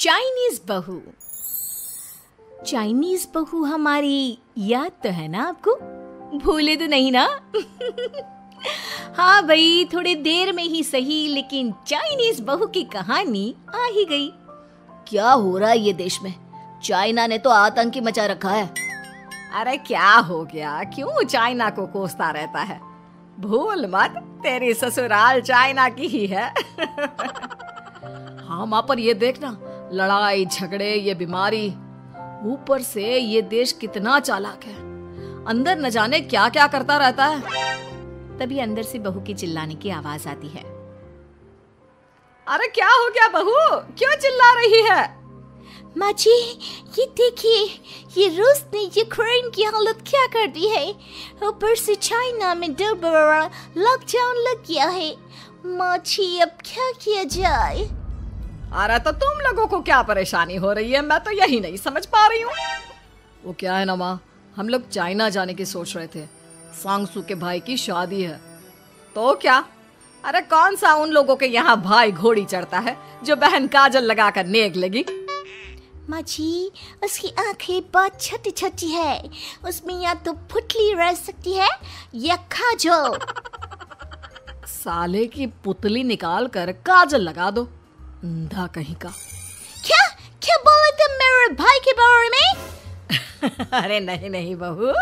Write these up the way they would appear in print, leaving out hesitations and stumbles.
Chinese बहू। Chinese बहू हमारी याद तो है ना आपको? भूले तो नहीं ना? हाँ भाई, थोड़ी देर में ही सही, लेकिन चाइनीज बहू की कहानी आ ही गई। क्या हो रहा है ये देश में? चाइना ने तो आतंक ही मचा रखा है। अरे क्या हो गया? क्यों चाइना को कोसता रहता है? भूल मत, तेरी ससुराल चाइना की ही है। हाँ माँ, पर ये देखना, लड़ाई झगड़े, ये बीमारी, ऊपर से ये देश कितना चालाक है, अंदर न जाने क्या क्या करता रहता है। तभी अंदर से बहू की चिल्लाने की आवाज आती है। अरे क्या हो गया बहू, क्यों चिल्ला रही है? माँ जी, ये देखिए, ये रूस ने यूक्रेन की हालत क्या कर दी है। ऊपर से चाइना में डर बड़ा लॉकडाउन लग गया है। माँ जी, अब क्या किया जाए? अरे तो तुम लोगों को क्या परेशानी हो रही है, मैं तो यही नहीं समझ पा रही हूँ। वो क्या है ना माँ, हम लोग चाइना जाने की सोच रहे थे, सांगसू के भाई की शादी है। तो क्या? अरे कौन सा उन लोगों के यहाँ भाई घोड़ी चढ़ता है जो बहन काजल लगाकर नेक लगी। माँ जी, उसकी आंखें बहुत छोटी छोटी है, उसमें या तो पुतली रह सकती है या काजल। साले की पुतली निकाल कर काजल लगा दो, अंधा कहीं का। क्या क्या बोले तुम मेरे भाई के बारे में? अरे नहीं नहीं बहू,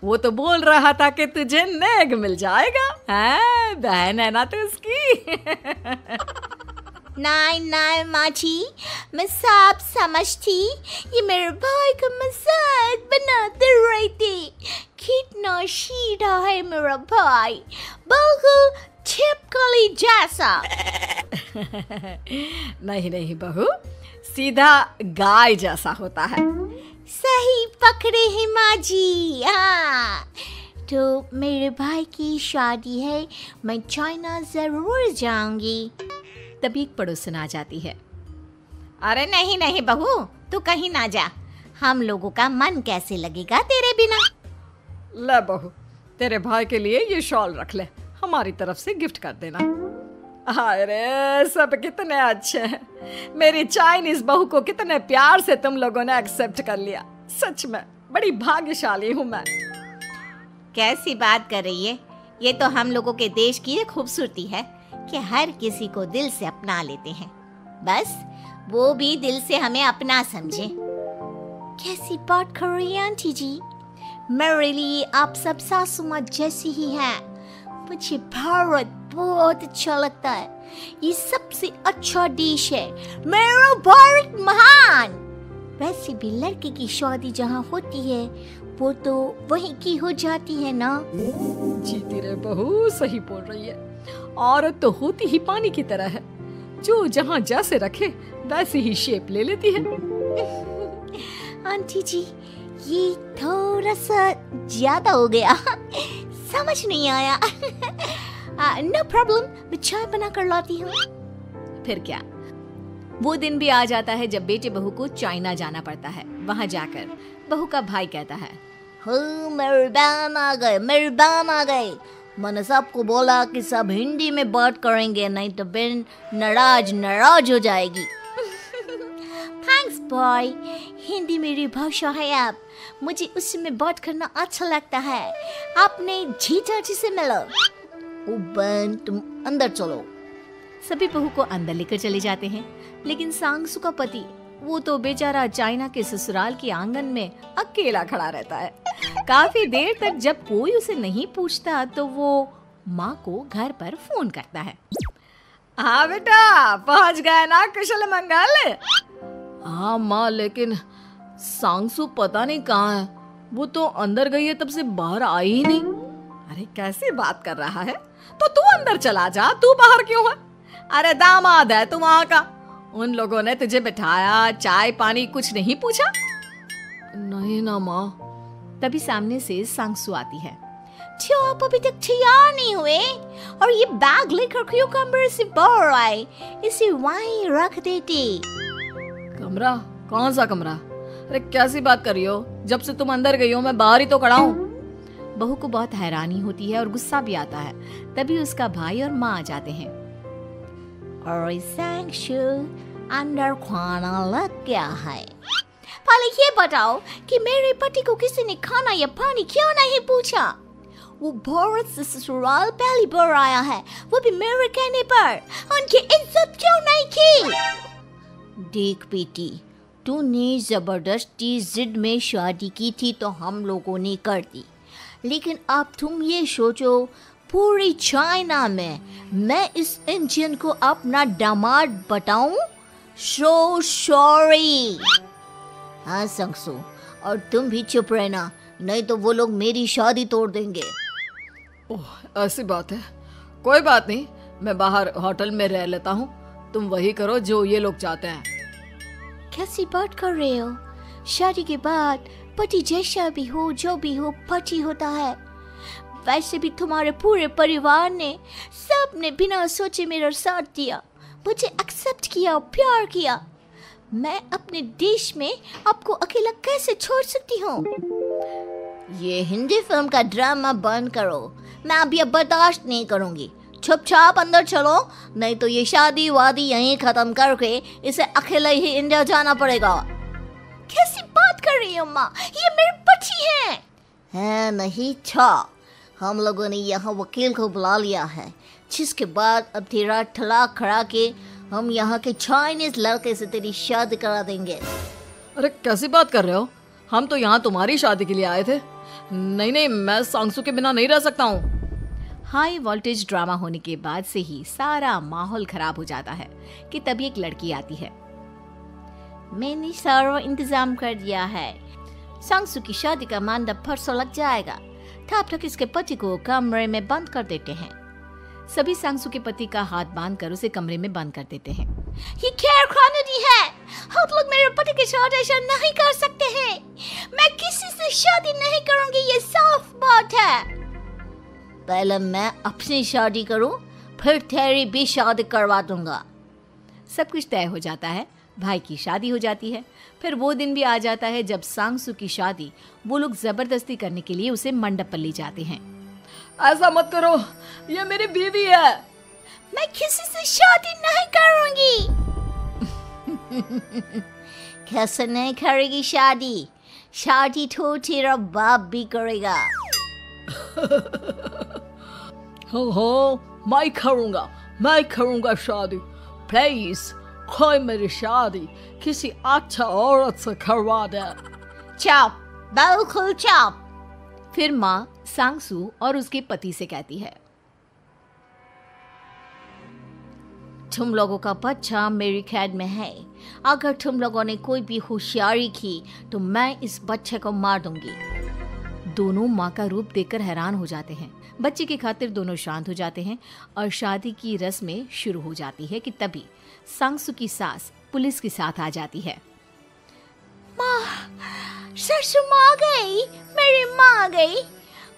वो तो बोल रहा था कि तुझे नेग मिल जाएगा। है, बहन है ना तू उसकी। नहीं नहीं माँ जी, मैं सब समझती, ये मेरे भाई का मजाक बनाते रहते। कितना सीधा है मेरा भाई, बिल्कुल छिपकली जैसा। नहीं नहीं बहू, सीधा गाय जैसा होता है। सही पकड़े हैं माँ जी। हाँ, तो मेरे भाई की शादी है, मैं चाइना जरूर जाऊंगी। तभी एक पड़ोसन आ जाती है। अरे नहीं नहीं बहू, तू कहीं ना जा, हम लोगों का मन कैसे लगेगा तेरे बिना। ले बहू, तेरे भाई के लिए ये शॉल रख ले, हमारी तरफ से गिफ्ट कर देना। अरे सब कितने अच्छे हैं, मेरी चाइनीज बहू को कितने प्यार से तुम लोगों ने एक्सेप्ट कर लिया। सच में बड़ी भाग्यशाली हूँ मैं। कैसी बात कर रही है? ये तो हम लोगों के देश की एक खूबसूरती है कि हर किसी को दिल से अपना लेते हैं, बस वो भी दिल से हमें अपना समझे। कैसी बात कर रही है आंटी जी? मेरे लिए आप सब सासू माँ जैसी ही हैं। मुझे भारत बहुत अच्छा लगता है, ये सबसे अच्छा देश है, मेरा भारत महान। वैसे भी लड़की की शादी जहाँ होती है वो तो वहीं की हो जाती है ना। जीती रे बहू, सही बोल रही है। औरत तो होती ही पानी की तरह है, जो जहाँ जैसे रखे वैसे ही शेप ले लेती है। आंटी जी, ये थोड़ा सा ज्यादा हो गया, समझ नहीं आया। नो प्रॉब्लम, मैं चाय बना कर लाती हूँ। फिर क्या, वो दिन भी आ जाता है जब बेटे बहू को चाइना जाना पड़ता है। वहाँ जाकर बहू का भाई कहता है, मेरे बहन आ गए, मेरे बहन आ गए। मैंने सबको बोला कि सब हिंदी में बात करेंगे, नहीं तो बहन नाराज हो जाएगी। थैंक्स बॉय, हिंदी मेरी भाषा है, आप मुझे उसमें बात करना अच्छा लगता है। आपने जीजा जी से मिलो। ओ बहन, तुम अंदर चलो। सभी बहू को अंदर लेकर चले जाते हैं, लेकिन सांगसू का पति, वो तो बेचारा चाइना के ससुराल के आंगन में अकेला खड़ा रहता है। काफी देर तक जब कोई उसे नहीं पूछता तो वो माँ को घर पर फोन करता है। हाँ बेटा, पहुँच गए ना कुशल मंगल? हाँ माँ, लेकिन सांगसू पता नहीं कहाँ है, वो तो अंदर गई है तब से बाहर आई ही नहीं। अरे कैसी बात कर रहा है? तो तू अंदर चला जा, तू बाहर क्यों है? अरे दामाद है तू वहाँ का, उन लोगों ने तुझे बिठाया, चाय पानी कुछ नहीं पूछा? नहीं ना माँ। तभी सामने से सांगसू आती है। क्यों आप अभी तक तैयार नहीं हुए? और ये बैग लेकर क्यों कमरे से बाहर आए? इसे वहीं रख देते। कमरा? कौन सा कमरा? अरे कैसी बात कर रही हो? जब से तुम अंदर गई हो मैं बाहर ही तो खड़ा हूँ। बहू को बहुत हैरानी होती है और गुस्सा भी आता है। तभी उसका भाई और माँ आ जाते हैं। और सांगसू, अंदर खाना लग गया है। पहले ये बताओ कि मेरे पति को किसी ने खाना या पानी क्यों नहीं पूछा? वो भारत से ससुराल पहली बार आया है, वो भी मेरे कहने पर। उनकी इज्जत क्यों नहीं की? देख बेटी, तूने जबरदस्ती जिद में शादी की थी तो हम लोगों ने कर दी, लेकिन अब तुम ये सोचो, पूरी चाइना में मैं इस इंडियन को अपना दामाद बताऊं? So sorry. हाँ संगसू, और तुम भी चुप रहना, नहीं तो वो लोग मेरी शादी तोड़ देंगे। ओह, ऐसी बात है। कोई बात नहीं, मैं बाहर होटल में रह लेता हूँ, तुम वही करो जो ये लोग चाहते हैं। कैसी बात कर रहे हो? शादी के बाद पति जैसा भी हो, जो भी हो, पति होता है। वैसे भी तुम्हारे पूरे परिवार ने, सबने बिना सोचे मेरा साथ दिया, मुझे एक्सेप्ट किया, प्यार किया। मैं अपने देश में आपको अकेला कैसे छोड़ सकती हूँ? ये हिंदी फिल्म का ड्रामा बंद करो, मैं अभी अब बर्दाश्त नहीं करूँगी। चुपचाप अंदर चलो, नहीं तो ये शादी वादी यहीं खत्म करके इसे अकेले ही इंडिया जाना पड़ेगा। कैसी बात कर रही हो माँ? ये मेरे पति हैं। नहीं था, हम लोगों ने यहाँ वकील को बुला लिया है, जिसके बाद अब तेरा तलाक करा के हम यहाँ के चाइनीज लड़के से तेरी शादी करा देंगे। अरे कैसी बात कर रहे हो? हम तो यहाँ तुम्हारी शादी के लिए आए थे। नहीं नहीं, मैं सांगसू के बिना नहीं रह सकता हूँ। हाई वोल्टेज ड्रामा होने के बाद से ही सारा माहौल खराब हो जाता है कि तभी एक लड़की आती है। मैंने सारा इंतजाम कर दिया है, सांगसू की शादी का मंडप परसों लग जाएगा, तब तक इसके पति को कमरे में बंद कर देते हैं। सभी सांगसू के पति का हाथ बांधकर उसे कमरे में बंद कर देते हैं। ये क्या कानूनी है? आप लोग मेरे पति के साथ ऐसा नहीं कर सकते हैं। मैं किसी से शादी नहीं करूंगी, ये साफ बात है। पहले मैं अपनी शादी करूं, फिर तेरी भी शादी करवा दूंगा। सब कुछ तय हो जाता है, भाई की शादी हो जाती है। फिर वो दिन भी आ जाता है जब सांगसू की शादी वो लोग जबरदस्ती करने के लिए उसे मंडप पर ले जाते हैं। ऐसा मत करो, ये मेरी बीवी है। मैं किसी से शादी नहीं करूंगी। कैसे नहीं करेगी शादी? शादी तो तेरा बाप भी करेगा। हो, मैं करूंगा शादी। प्लीज कोई मेरी शादी किसी अच्छा औरत से करवा दे। चुप, बिल्कुल चुप। फिर माँ सांगसू और उसके पति से कहती है, तुम लोगों का बच्चा मेरी कैद में है। अगर तुम लोगों ने कोई भी होशियारी की तो मैं इस बच्चे को मार दूंगी। दोनों माँ का रूप देखकर हैरान हो जाते हैं। बच्चे की खातिर दोनों शांत हो जाते हैं और शादी की रस्में शुरू हो जाती है कि तभी सांगसू की सास पुलिस के साथ आ जाती है। माँ, ससुर माँ आ गई, मेरी माँ आ गई।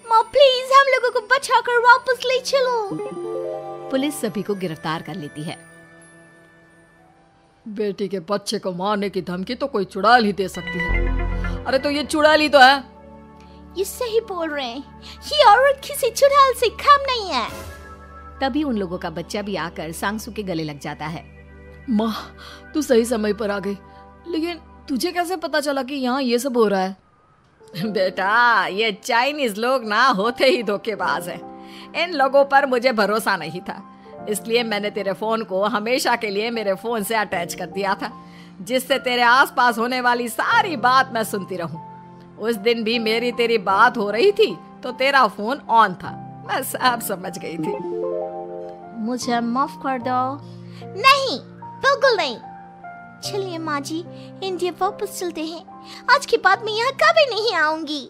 माँ प्लीज हम लोगों को बचाकर वापस ले चलो। पुलिस सभी को गिरफ्तार कर लेती है। बेटी के बच्चे को मारने की धमकी तो कोई चुड़ैल ही दे सकती है। अरे तो ये चुड़ैल ही तो है। ये सही बोल रहे हैं, ये औरत किसी चुड़ैल से कम नहीं है। तभी उन लोगों का बच्चा भी आकर सांगसू के गले लग जाता है। माँ, तू सही समय पर आ गई, लेकिन तुझे कैसे पता चला कि यहाँ ये सब हो रहा है? बेटा, ये चाइनीज लोग ना होते ही धोखेबाज हैं। इन लोगों पर मुझे भरोसा नहीं था, इसलिए मैंने तेरे फोन को हमेशा के लिए मेरे फोन से अटैच कर दिया था, जिससे तेरे आसपास होने वाली सारी बात मैं सुनती रहूं। उस दिन भी मेरी तेरी बात हो रही थी तो तेरा फोन ऑन था, मैं सब समझ गई थी। मुझे माफ कर दो। नहीं, बिल्कुल नहीं। चलिए माँ जी, इंडिया वापस चलते हैं। आज के बाद मैं यहाँ कभी नहीं आऊंगी।